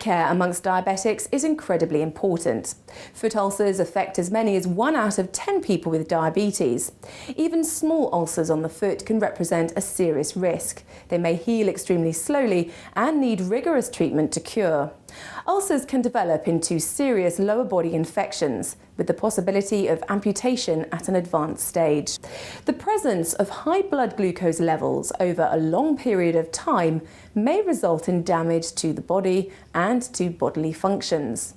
Foot care amongst diabetics is incredibly important. Foot ulcers affect as many as 1 out of 10 people with diabetes. Even small ulcers on the foot can represent a serious risk. They may heal extremely slowly and need rigorous treatment to cure. Ulcers can develop into serious lower body infections, with the possibility of amputation at an advanced stage. The presence of high blood glucose levels over a long period of time may result in damage to the body and to bodily functions.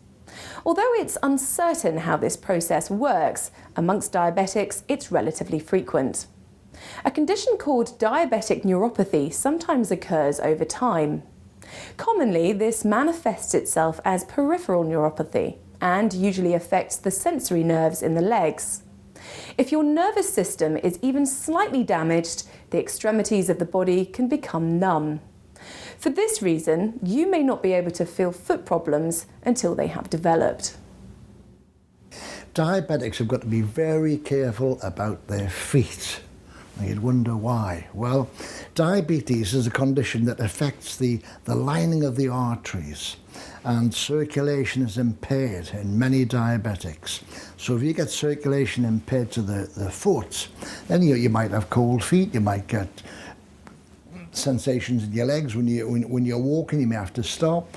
Although it's uncertain how this process works, amongst diabetics it's relatively frequent. A condition called diabetic neuropathy sometimes occurs over time. Commonly, this manifests itself as peripheral neuropathy and usually affects the sensory nerves in the legs. If your nervous system is even slightly damaged, the extremities of the body can become numb. For this reason, you may not be able to feel foot problems until they have developed. Diabetics have got to be very careful about their feet. And you'd wonder why. Well, diabetes is a condition that affects the lining of the arteries, and circulation is impaired in many diabetics. So if you get circulation impaired to the foot, then you might have cold feet, you might get sensations in your legs when you're walking, you may have to stop.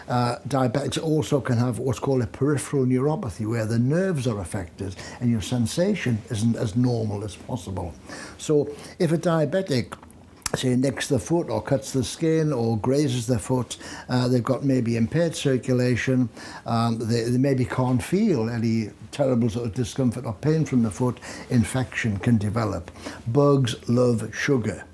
Diabetics also can have what's called a peripheral neuropathy, where the nerves are affected and your sensation isn't as normal as possible. So if a diabetic, say, nicks the foot or cuts the skin or grazes the foot, they've got maybe impaired circulation, they maybe can't feel any terrible sort of discomfort or pain from the foot, infection can develop. Bugs love sugar.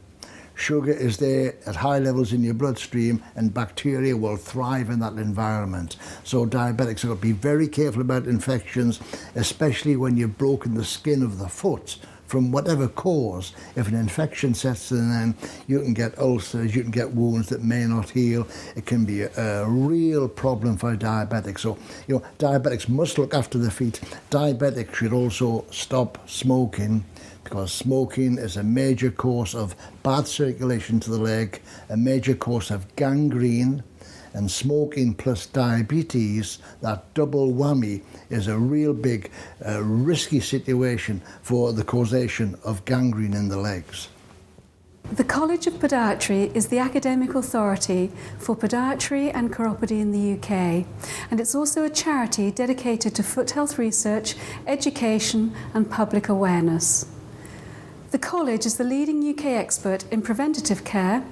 Sugar is there at high levels in your bloodstream, and bacteria will thrive in that environment. So diabetics have got to be very careful about infections, especially when you've broken the skin of the foot from whatever cause. If an infection sets in, then you can get ulcers, you can get wounds that may not heal. It can be a real problem for diabetics. So, diabetics must look after their feet. Diabetics should also stop smoking, because smoking is a major cause of bad circulation to the leg, a major cause of gangrene, and smoking plus diabetes, that double whammy, is a real big risky situation for the causation of gangrene in the legs. The College of Podiatry is the academic authority for podiatry and chiropody in the UK, and it's also a charity dedicated to foot health research, education and public awareness. The college is the leading UK expert in preventative care,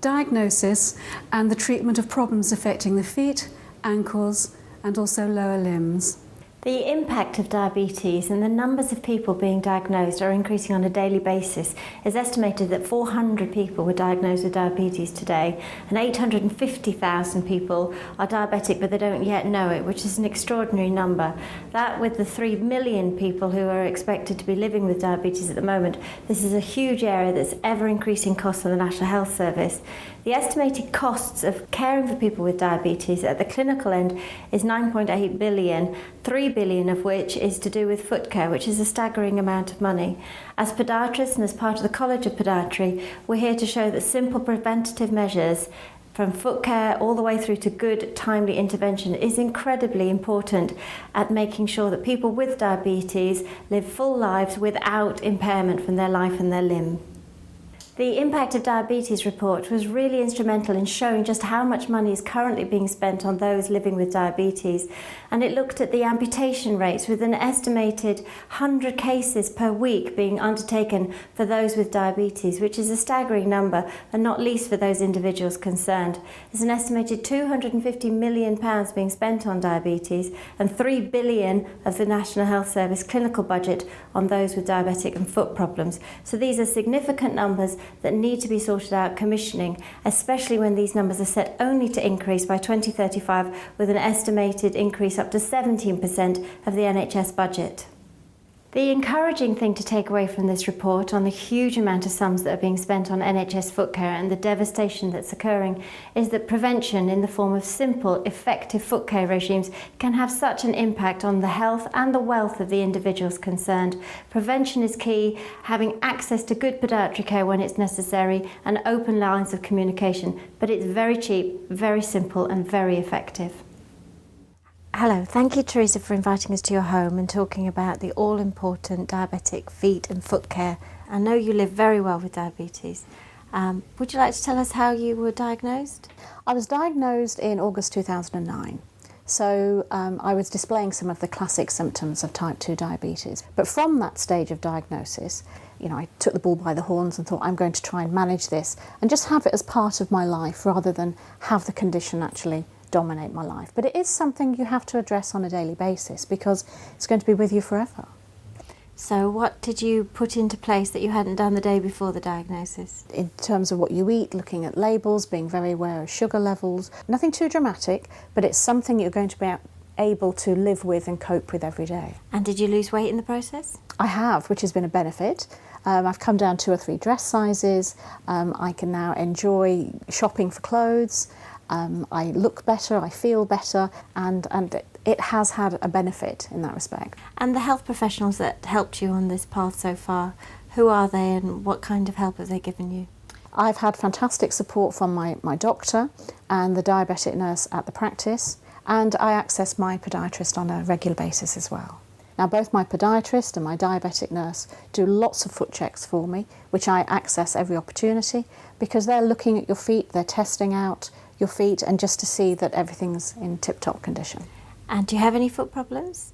diagnosis and the treatment of problems affecting the feet, ankles and also lower limbs. The impact of diabetes and the numbers of people being diagnosed are increasing on a daily basis. It's estimated that 400 people were diagnosed with diabetes today, and 850,000 people are diabetic but they don't yet know it, which is an extraordinary number. That, with the 3 million people who are expected to be living with diabetes at the moment, this is a huge area that's ever increasing costs on the National Health Service. The estimated costs of caring for people with diabetes at the clinical end is 9.8 billion, 3 billion of which is to do with foot care, which is a staggering amount of money. As podiatrists and as part of the College of Podiatry, we're here to show that simple preventative measures, from foot care all the way through to good, timely intervention, is incredibly important at making sure that people with diabetes live full lives without impairment from their life and their limb. The Impact of Diabetes report was really instrumental in showing just how much money is currently being spent on those living with diabetes, and it looked at the amputation rates, with an estimated 100 cases per week being undertaken for those with diabetes, which is a staggering number, and not least for those individuals concerned. There's an estimated £250 million being spent on diabetes and £3 billion of the National Health Service clinical budget on those with diabetic and foot problems. So these are significant numbers that need to be sorted out commissioning, especially when these numbers are set only to increase by 2035, with an estimated increase up to 17% of the NHS budget. The encouraging thing to take away from this report on the huge amount of sums that are being spent on NHS foot care and the devastation that's occurring is that prevention in the form of simple, effective foot care regimes can have such an impact on the health and the wealth of the individuals concerned. Prevention is key, having access to good podiatry care when it's necessary and open lines of communication, but it's very cheap, very simple and very effective. Hello, thank you Teresa for inviting us to your home and talking about the all-important diabetic feet and foot care. I know you live very well with diabetes. Would you like to tell us how you were diagnosed? I was diagnosed in August 2009. So I was displaying some of the classic symptoms of type 2 diabetes. But from that stage of diagnosis, I took the bull by the horns and thought I'm going to try and manage this and just have it as part of my life rather than have the condition actually dominate my life. But it is something you have to address on a daily basis because it's going to be with you forever. So what did you put into place that you hadn't done the day before the diagnosis? In terms of what you eat, looking at labels, being very aware of sugar levels, nothing too dramatic, but it's something you're going to be able to live with and cope with every day. And did you lose weight in the process? I have, which has been a benefit. I've come down 2 or 3 dress sizes. I can now enjoy shopping for clothes. I look better, I feel better, and it has had a benefit in that respect. And the health professionals that helped you on this path so far, who are they and what kind of help have they given you? I've had fantastic support from my doctor and the diabetic nurse at the practice, and I access my podiatrist on a regular basis as well. Now both my podiatrist and my diabetic nurse do lots of foot checks for me, which I access every opportunity because they're looking at your feet, they're testing out your feet and just to see that everything's in tip-top condition. And do you have any foot problems?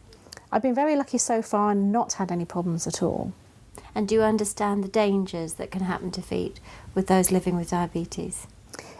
I've been very lucky so far and not had any problems at all. And do you understand the dangers that can happen to feet with those living with diabetes?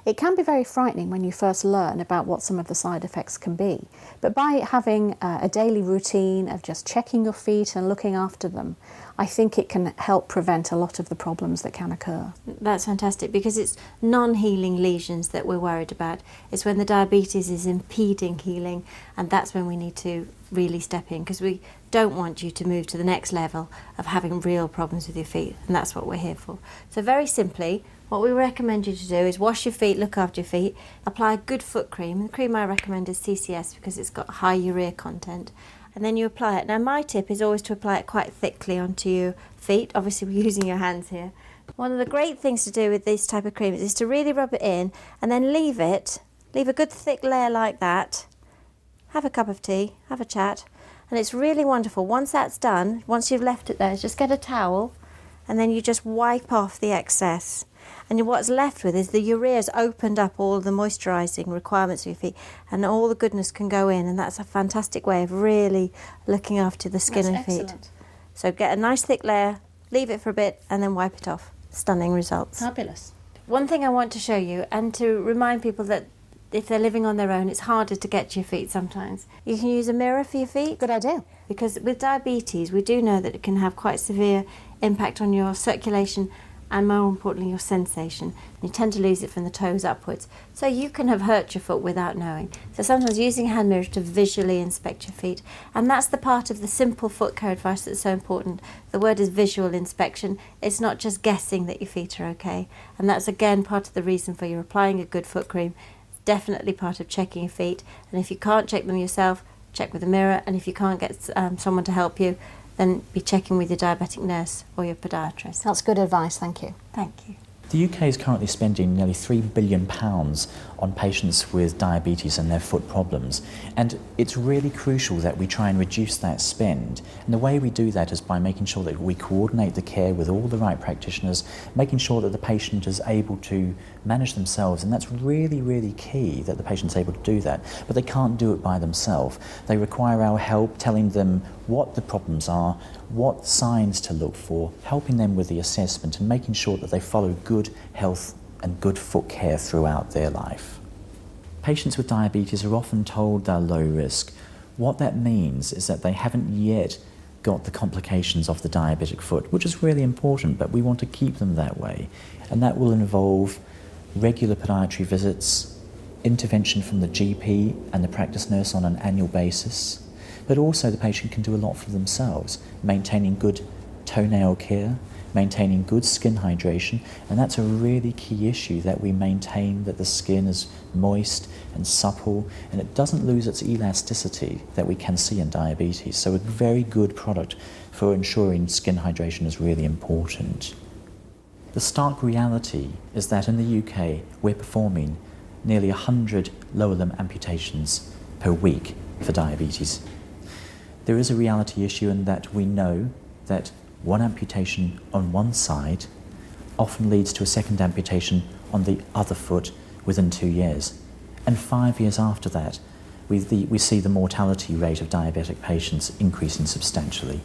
It can be very frightening when you first learn about what some of the side effects can be, but by having a daily routine of just checking your feet and looking after them, I think it can help prevent a lot of the problems that can occur. That's fantastic because it's non-healing lesions that we're worried about. It's when the diabetes is impeding healing, and that's when we need to really step in because we don't want you to move to the next level of having real problems with your feet, and that's what we're here for. So very simply, what we recommend you to do is wash your feet, look after your feet, apply a good foot cream. The cream I recommend is CCS because it's got high urea content. And then you apply it. Now my tip is always to apply it quite thickly onto your feet. Obviously we're using your hands here. One of the great things to do with this type of cream is to really rub it in and then leave a good thick layer like that. Have a cup of tea, have a chat, and it's really wonderful. Once that's done, once you've left it there, just get a towel and then you just wipe off the excess. And what's left with is the urea's opened up all the moisturising requirements of your feet and all the goodness can go in, and that's a fantastic way of really looking after the skin and feet. Excellent. So get a nice thick layer, leave it for a bit and then wipe it off. Stunning results. Fabulous. One thing I want to show you and to remind people that if they're living on their own, it's harder to get to your feet sometimes. You can use a mirror for your feet. Good idea. Because with diabetes, we do know that it can have quite severe impact on your circulation and more importantly your sensation. You tend to lose it from the toes upwards. So you can have hurt your foot without knowing. So sometimes using a hand mirror to visually inspect your feet. And that's the part of the simple foot care advice that's so important. The word is visual inspection. It's not just guessing that your feet are okay. And that's again part of the reason for you applying a good foot cream. It's definitely part of checking your feet. And if you can't check them yourself, check with a mirror. And if you can't get someone to help you, then be checking with your diabetic nurse or your podiatrist. That's good advice, thank you. Thank you. The UK is currently spending nearly £3 billion on patients with diabetes and their foot problems, and it's really crucial that we try and reduce that spend. And the way we do that is by making sure that we coordinate the care with all the right practitioners, making sure that the patient is able to manage themselves, and that's really, really key that the patient's able to do that. But they can't do it by themselves. They require our help, telling them what the problems are, what signs to look for, helping them with the assessment and making sure that they follow good health and good foot care throughout their life. Patients with diabetes are often told they're low risk. What that means is that they haven't yet got the complications of the diabetic foot, which is really important, but we want to keep them that way. And that will involve regular podiatry visits, intervention from the GP and the practice nurse on an annual basis. but also the patient can do a lot for themselves, maintaining good toenail care, maintaining good skin hydration, and that's a really key issue, that we maintain that the skin is moist and supple and it doesn't lose its elasticity that we can see in diabetes. So a very good product for ensuring skin hydration is really important. The stark reality is that in the UK we're performing nearly 100 lower limb amputations per week for diabetes. There is a reality issue in that we know that one amputation on one side often leads to a second amputation on the other foot within 2 years. And 5 years after that, we see the mortality rate of diabetic patients increasing substantially.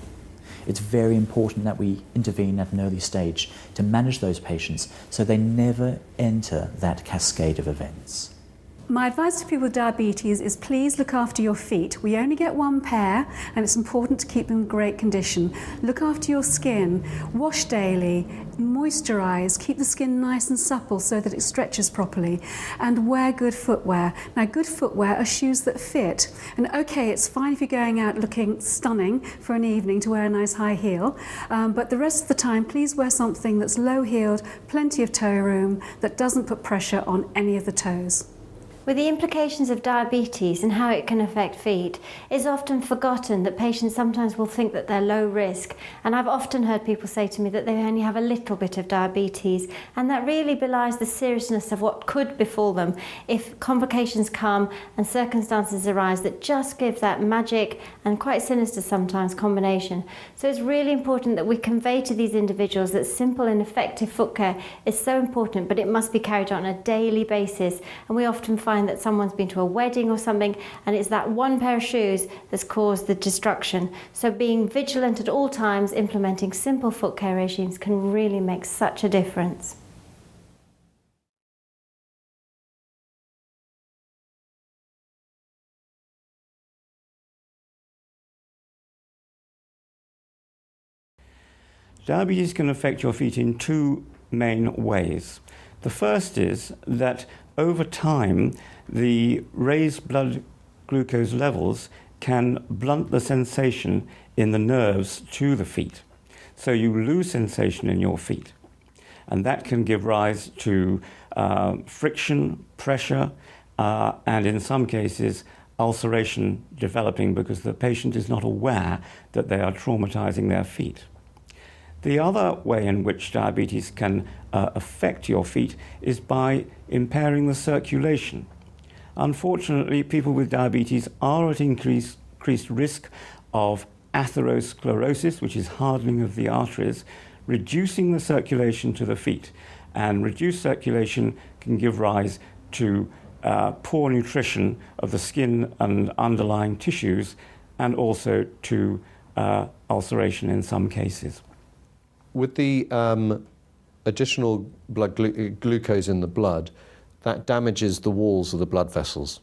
It's very important that we intervene at an early stage to manage those patients so they never enter that cascade of events. My advice to people with diabetes is please look after your feet. We only get one pair and it's important to keep them in great condition. Look after your skin, wash daily, moisturise, keep the skin nice and supple so that it stretches properly, and wear good footwear. Now, good footwear are shoes that fit. And okay, it's fine if you're going out looking stunning for an evening to wear a nice high heel, but the rest of the time please wear something that's low-heeled, plenty of toe room, that doesn't put pressure on any of the toes. With the implications of diabetes and how it can affect feet, it's often forgotten that patients sometimes will think that they're low risk, and I've often heard people say to me that they only have a little bit of diabetes, and that really belies the seriousness of what could befall them if complications come and circumstances arise that just give that magic and quite sinister sometimes combination. So it's really important that we convey to these individuals that simple and effective foot care is so important, but it must be carried out on a daily basis, and we often find that someone's been to a wedding or something and it's that one pair of shoes that's caused the destruction. So being vigilant at all times, implementing simple foot care regimes can really make such a difference. Diabetes can affect your feet in two main ways. The first is that over time, the raised blood glucose levels can blunt the sensation in the nerves to the feet. So you lose sensation in your feet. And that can give rise to friction, pressure, and in some cases, ulceration developing because the patient is not aware that they are traumatizing their feet. The other way in which diabetes can affect your feet is by impairing the circulation. Unfortunately, people with diabetes are at increased risk of atherosclerosis, which is hardening of the arteries, reducing the circulation to the feet. And reduced circulation can give rise to poor nutrition of the skin and underlying tissues, and also to ulceration in some cases. With the additional blood glucose in the blood, that damages the walls of the blood vessels.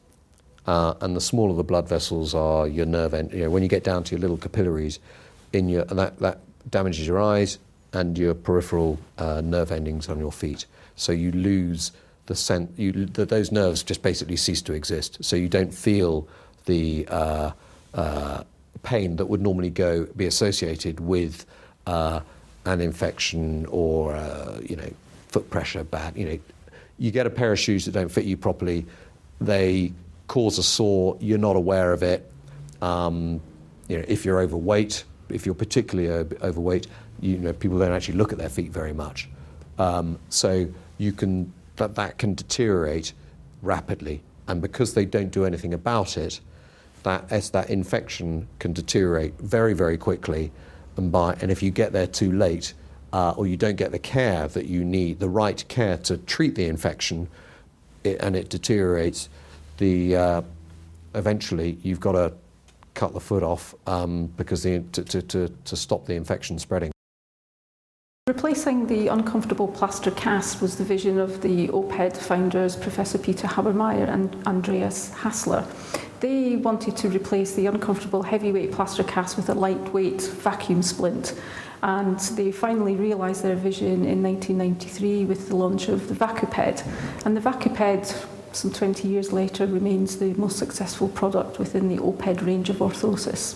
And the smaller the blood vessels are your nerve end. You know, when you get down to your little capillaries, and that damages your eyes and your peripheral nerve endings on your feet. So you lose the sense. Those nerves just basically cease to exist. So you don't feel the pain that would normally be associated with an infection or foot pressure. You get a pair of shoes that don't fit you properly, they cause a sore, you're not aware of it. If you're overweight, if you're particularly overweight, people don't actually look at their feet very much. So that can deteriorate rapidly, and because they don't do anything about it, that infection can deteriorate very, very quickly. And if you get there too late, or you don't get the care that you need, the right care to treat the infection, and it deteriorates, eventually you've got to cut the foot off because to stop the infection spreading. Replacing the uncomfortable plaster cast was the vision of the OPED founders, Professor Peter Habermeyer and Andreas Hassler. They wanted to replace the uncomfortable heavyweight plaster cast with a lightweight vacuum splint, and they finally realised their vision in 1993 with the launch of the VacuPed. And the VacuPed some 20 years later, remains the most successful product within the OPED range of orthosis.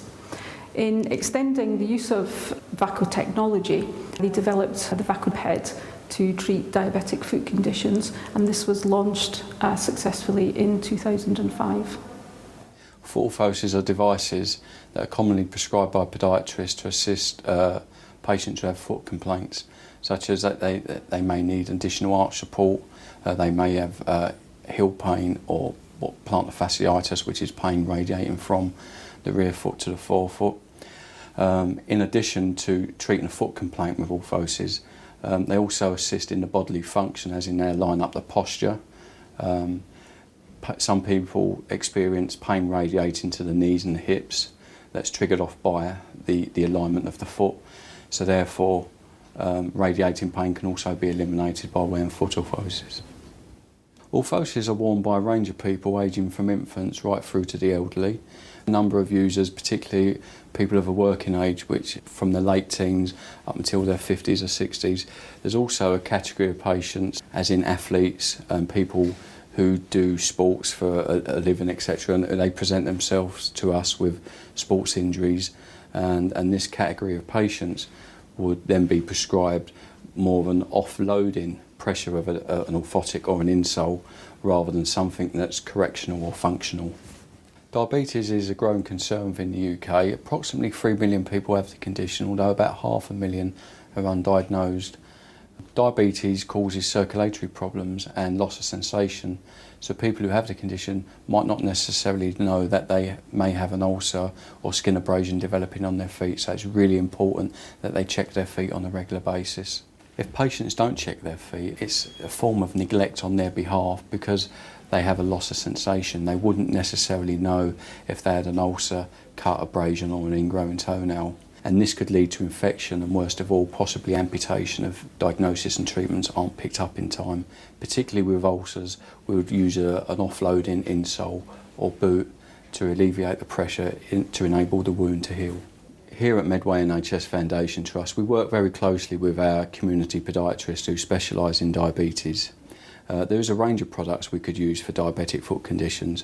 In extending the use of VACO technology, they developed the VACOPED to treat diabetic foot conditions, and this was launched successfully in 2005. Foot orthoses are devices that are commonly prescribed by podiatrists to assist patients who have foot complaints, such as that they may need additional arch support, they may have heel pain or plantar fasciitis, which is pain radiating from the rear foot to the forefoot. In addition to treating a foot complaint with orthoses, they also assist in the bodily function, as in they line up the posture. Some people experience pain radiating to the knees and the hips that's triggered off by the alignment of the foot. So therefore, radiating pain can also be eliminated by wearing foot orthoses. Orthoses are worn by a range of people, ageing from infants right through to the elderly. A number of users, particularly people of a working age, which from the late teens up until their 50s or 60s. There's also a category of patients, as in athletes and people who do sports for a living, etc., and they present themselves to us with sports injuries, and this category of patients would then be prescribed more of an offloading pressure of an orthotic or an insole rather than something that's correctional or functional. Diabetes is a growing concern within the UK. Approximately 3 million people have the condition, although about 500,000 are undiagnosed. Diabetes causes circulatory problems and loss of sensation, so people who have the condition might not necessarily know that they may have an ulcer or skin abrasion developing on their feet, so it's really important that they check their feet on a regular basis. If patients don't check their feet, it's a form of neglect on their behalf because they have a loss of sensation. They wouldn't necessarily know if they had an ulcer, cut, abrasion or an ingrowing toenail. And this could lead to infection and, worst of all, possibly amputation if diagnosis and treatments aren't picked up in time. Particularly with ulcers, we would use an offloading insole or boot to alleviate the pressure to enable the wound to heal. Here at Medway NHS Foundation Trust, we work very closely with our community podiatrists who specialise in diabetes. There is a range of products we could use for diabetic foot conditions,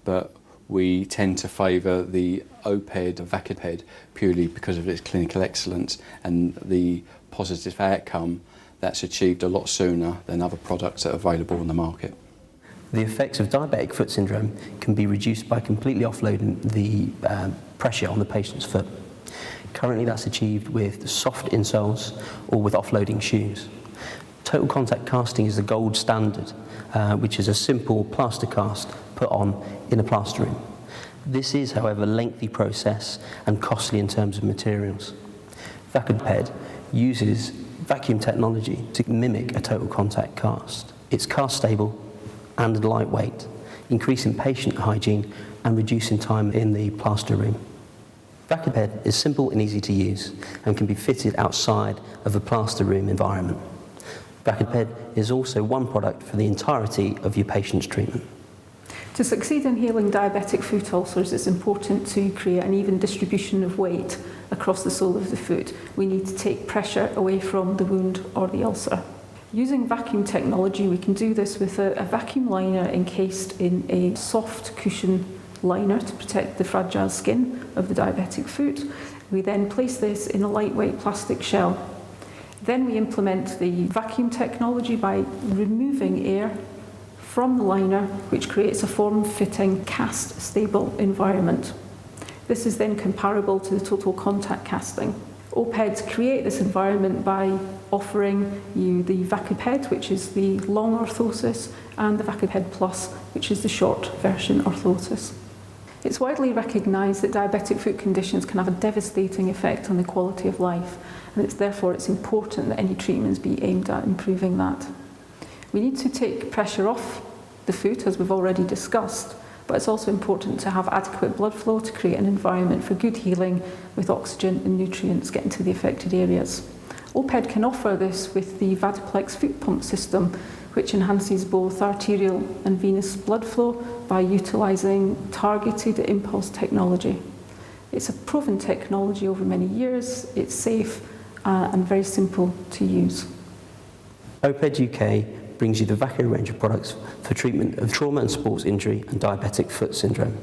but we tend to favour the OPED or VACOPED purely because of its clinical excellence and the positive outcome that's achieved a lot sooner than other products that are available on the market. The effects of diabetic foot syndrome can be reduced by completely offloading the pressure on the patient's foot. Currently that's achieved with soft insoles or with offloading shoes. Total contact casting is the gold standard, which is a simple plaster cast put on in a plaster room. This is, however, a lengthy process and costly in terms of materials. VACOPED uses vacuum technology to mimic a total contact cast. It's cast stable and lightweight, increasing patient hygiene and reducing time in the plaster room. VACOPED is simple and easy to use and can be fitted outside of a plaster room environment. VACOPED is also one product for the entirety of your patient's treatment. To succeed in healing diabetic foot ulcers, it's important to create an even distribution of weight across the sole of the foot. We need to take pressure away from the wound or the ulcer. Using vacuum technology, we can do this with a vacuum liner encased in a soft cushion liner to protect the fragile skin of the diabetic foot. We then place this in a lightweight plastic shell. Then we implement the vacuum technology by removing air from the liner, which creates a form-fitting, cast-stable environment. This is then comparable to the total contact casting. OPEDs create this environment by offering you the VACOPED, which is the long orthosis, and the VACOPED Plus, which is the short version orthosis. It's widely recognised that diabetic foot conditions can have a devastating effect on the quality of life, and therefore it's important that any treatments be aimed at improving that. We need to take pressure off the foot, as we've already discussed, but it's also important to have adequate blood flow to create an environment for good healing with oxygen and nutrients getting to the affected areas. OPED can offer this with the Vadoplex foot pump system, which enhances both arterial and venous blood flow by utilising targeted impulse technology. It's a proven technology over many years, it's safe and very simple to use. OPED UK brings you the Vaco range of products for treatment of trauma and sports injury and diabetic foot syndrome.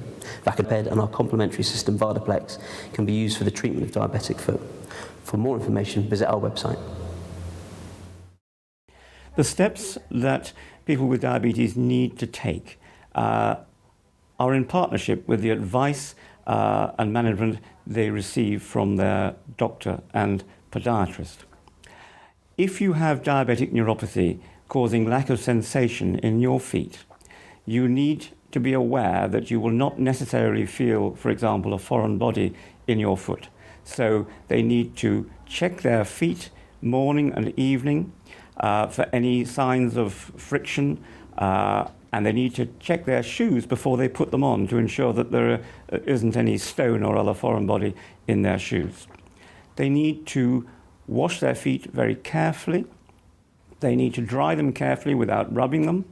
Vacoped and our complementary system Vardaplex can be used for the treatment of diabetic foot. For more information, visit our website. The steps that people with diabetes need to take are in partnership with the advice and management they receive from their doctor and podiatrist. If you have diabetic neuropathy causing lack of sensation in your feet, you need to be aware that you will not necessarily feel, for example, a foreign body in your foot. So they need to check their feet morning and evening for any signs of friction, and they need to check their shoes before they put them on to ensure that there isn't any stone or other foreign body in their shoes. They need to wash their feet very carefully. They need to dry them carefully without rubbing them,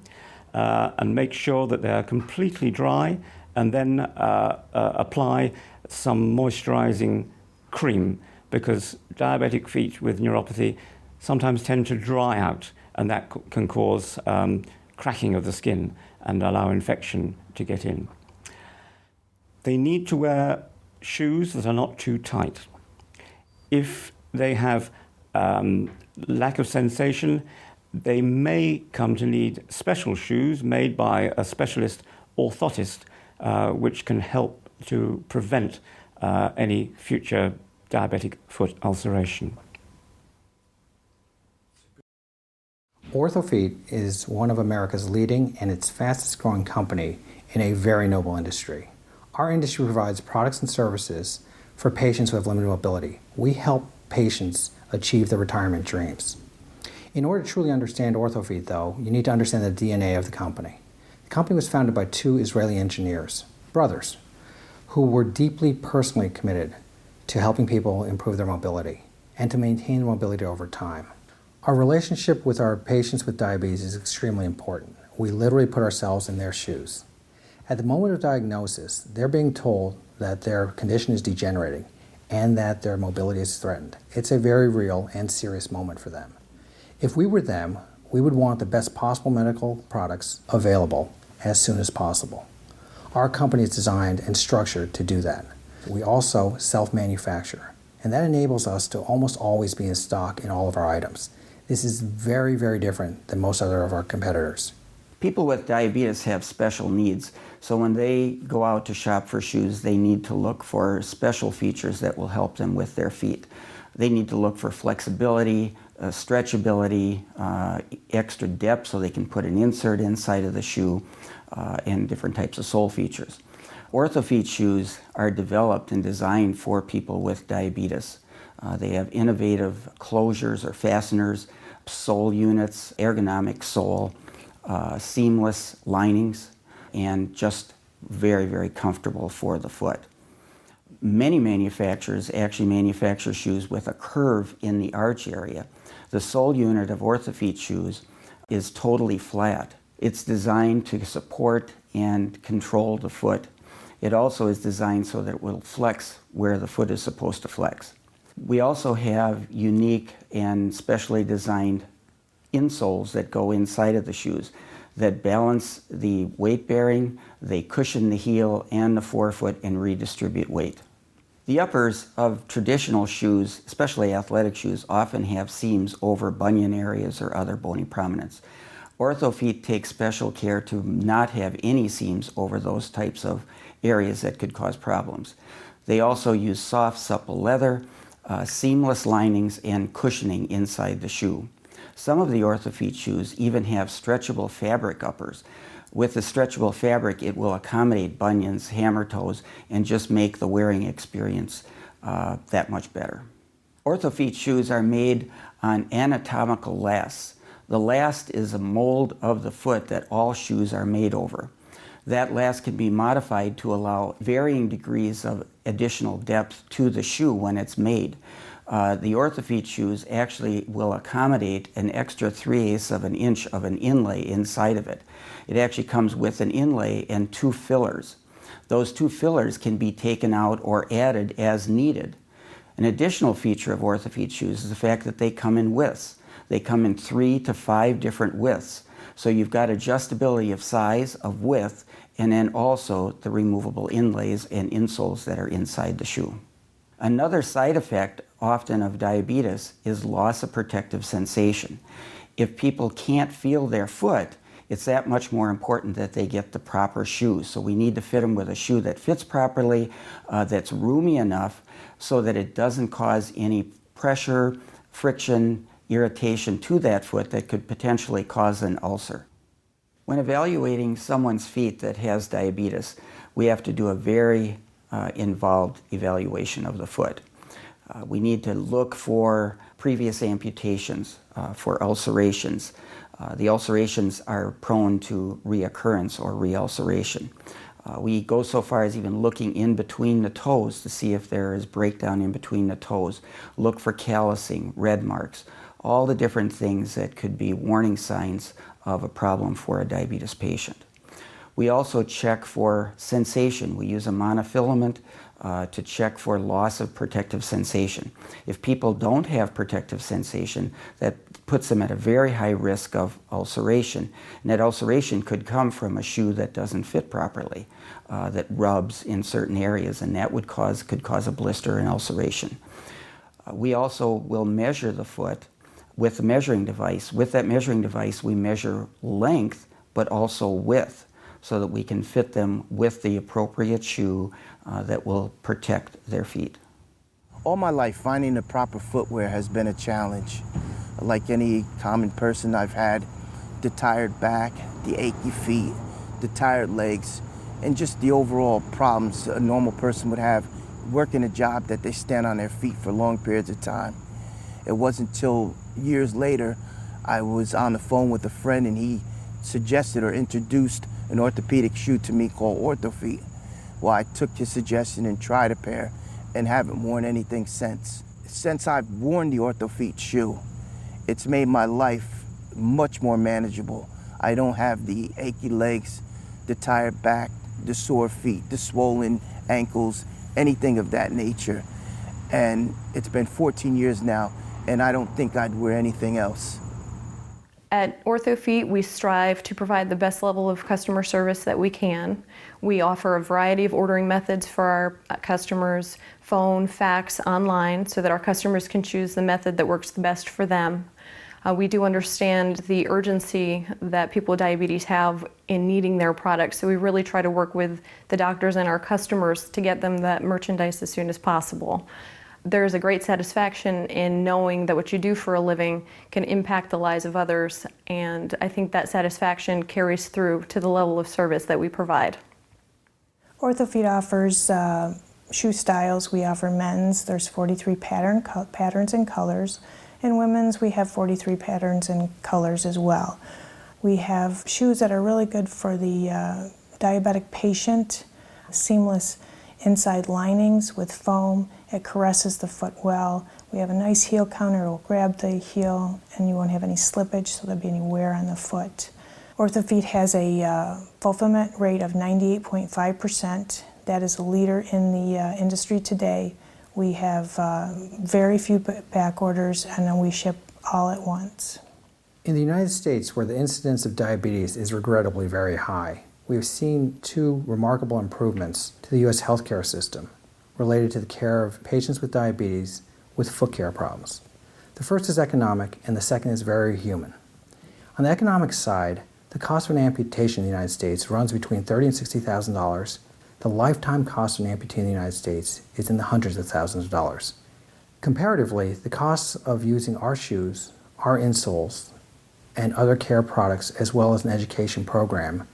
and make sure that they are completely dry, and then apply some moisturizing cream, because diabetic feet with neuropathy sometimes tend to dry out, and that can cause cracking of the skin and allow infection to get in. They need to wear shoes that are not too tight. If they have lack of sensation, they may come to need special shoes made by a specialist orthotist, which can help to prevent any future diabetic foot ulceration. OrthoFeet is one of America's leading and its fastest growing company in a very noble industry. Our industry provides products and services for patients who have limited mobility. We help patients achieve their retirement dreams. In order to truly understand OrthoFeet, though, you need to understand the DNA of the company. The company was founded by two Israeli engineers, brothers, who were deeply personally committed to helping people improve their mobility and to maintain mobility over time. Our relationship with our patients with diabetes is extremely important. We literally put ourselves in their shoes. At the moment of diagnosis, they're being told that their condition is degenerating and that their mobility is threatened. It's a very real and serious moment for them. If we were them, we would want the best possible medical products available as soon as possible. Our company is designed and structured to do that. We also self-manufacture, and that enables us to almost always be in stock in all of our items. This is very, very different than most other of our competitors. People with diabetes have special needs, so when they go out to shop for shoes, they need to look for special features that will help them with their feet. They need to look for flexibility, stretchability, extra depth so they can put an insert inside of the shoe, and different types of sole features. OrthoFeet shoes are developed and designed for people with diabetes. They have innovative closures or fasteners, sole units, ergonomic sole, seamless linings, and just very, very comfortable for the foot. Many manufacturers actually manufacture shoes with a curve in the arch area. The sole unit of OrthoFeet shoes is totally flat. It's designed to support and control the foot. It also is designed so that it will flex where the foot is supposed to flex. We also have unique and specially designed insoles that go inside of the shoes that balance the weight bearing, they cushion the heel and the forefoot and redistribute weight. The uppers of traditional shoes, especially athletic shoes, often have seams over bunion areas or other bony prominence. OrthoFeet takes special care to not have any seams over those types of areas that could cause problems. They also use soft, supple leather, seamless linings, and cushioning inside the shoe. Some of the OrthoFeet shoes even have stretchable fabric uppers. With the stretchable fabric, it will accommodate bunions, hammer toes, and just make the wearing experience that much better. OrthoFeet shoes are made on anatomical lasts. The last is a mold of the foot that all shoes are made over. That last can be modified to allow varying degrees of additional depth to the shoe when it's made. The OrthoFeet shoes actually will accommodate an extra 3/8 of an inch of an inlay inside of it. It actually comes with an inlay and 2 fillers. Those 2 fillers can be taken out or added as needed. An additional feature of OrthoFeet shoes is the fact that they come in widths. They come in 3 to 5 different widths. So you've got adjustability of size, of width, and then also the removable inlays and insoles that are inside the shoe. Another side effect often of diabetes is loss of protective sensation. If people can't feel their foot, it's that much more important that they get the proper shoes. So we need to fit them with a shoe that fits properly, that's roomy enough so that it doesn't cause any pressure, friction, irritation to that foot that could potentially cause an ulcer. When evaluating someone's feet that has diabetes, we have to do a very involved evaluation of the foot. We need to look for previous amputations, for ulcerations. The ulcerations are prone to reoccurrence or reulceration. We go so far as even looking in between the toes to see if there is breakdown in between the toes. Look for callousing, red marks, all the different things that could be warning signs of a problem for a diabetes patient. We also check for sensation. We use a monofilament to check for loss of protective sensation. If people don't have protective sensation, that puts them at a very high risk of ulceration. And that ulceration could come from a shoe that doesn't fit properly, that rubs in certain areas, and that could cause a blister and ulceration. We also will measure the foot with a measuring device. With that measuring device, we measure length, but also width, so that we can fit them with the appropriate shoe that will protect their feet. All my life, finding the proper footwear has been a challenge. Like any common person, I've had the tired back, the achy feet, the tired legs, and just the overall problems a normal person would have working a job that they stand on their feet for long periods of time. It wasn't until years later I was on the phone with a friend and he suggested or introduced an orthopedic shoe to me called OrthoFeet. Well, I took his suggestion and tried a pair and haven't worn anything since. Since I've worn the OrthoFeet shoe, it's made my life much more manageable. I don't have the achy legs, the tired back, the sore feet, the swollen ankles, anything of that nature. And it's been 14 years now, and I don't think I'd wear anything else. At OrthoFeet, we strive to provide the best level of customer service that we can. We offer a variety of ordering methods for our customers, phone, fax, online, so that our customers can choose the method that works the best for them. We do understand the urgency that people with diabetes have in needing their products, so we really try to work with the doctors and our customers to get them that merchandise as soon as possible. There's a great satisfaction in knowing that what you do for a living can impact the lives of others, and I think that satisfaction carries through to the level of service that we provide. OrthoFeet offers shoe styles. We offer men's, there's 43 patterns and colors. In women's, we have 43 patterns and colors as well. We have shoes that are really good for the diabetic patient, seamless inside linings with foam. It caresses the foot well. We have a nice heel counter. It will grab the heel and you won't have any slippage, so there'll be any wear on the foot. OrthoFeet has a fulfillment rate of 98.5%. That is a leader in the industry today. We have very few back orders, and then we ship all at once. In the United States, where the incidence of diabetes is regrettably very high, we have seen two remarkable improvements to the U.S. healthcare system related to the care of patients with diabetes with foot care problems. The first is economic, and the second is very human. On the economic side, the cost of an amputation in the United States runs between $30,000 and $60,000. The lifetime cost of an amputee in the United States is in the hundreds of thousands of dollars. Comparatively, the costs of using our shoes, our insoles, and other care products, as well as an education program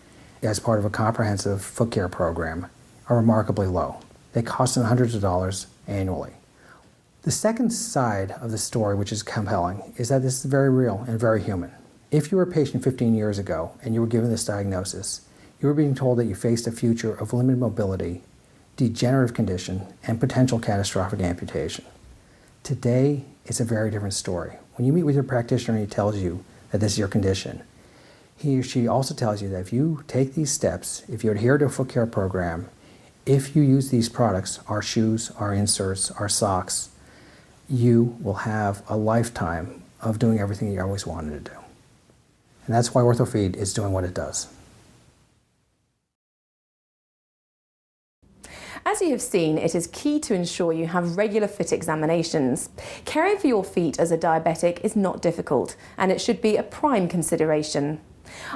as part of a comprehensive foot care program, are remarkably low. They cost in the hundreds of dollars annually. The second side of the story, which is compelling, is that this is very real and very human. If you were a patient 15 years ago and you were given this diagnosis, you were being told that you faced a future of limited mobility, degenerative condition, and potential catastrophic amputation. Today, it's a very different story. When you meet with your practitioner and he tells you that this is your condition, he or she also tells you that if you take these steps, if you adhere to a foot care program, if you use these products, our shoes, our inserts, our socks, you will have a lifetime of doing everything you always wanted to do. And that's why OrthoFeed is doing what it does. As you have seen, it is key to ensure you have regular foot examinations. Caring for your feet as a diabetic is not difficult, and it should be a prime consideration.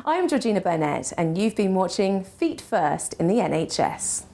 I am Georgina Burnett, and you've been watching Feet First in the NHS.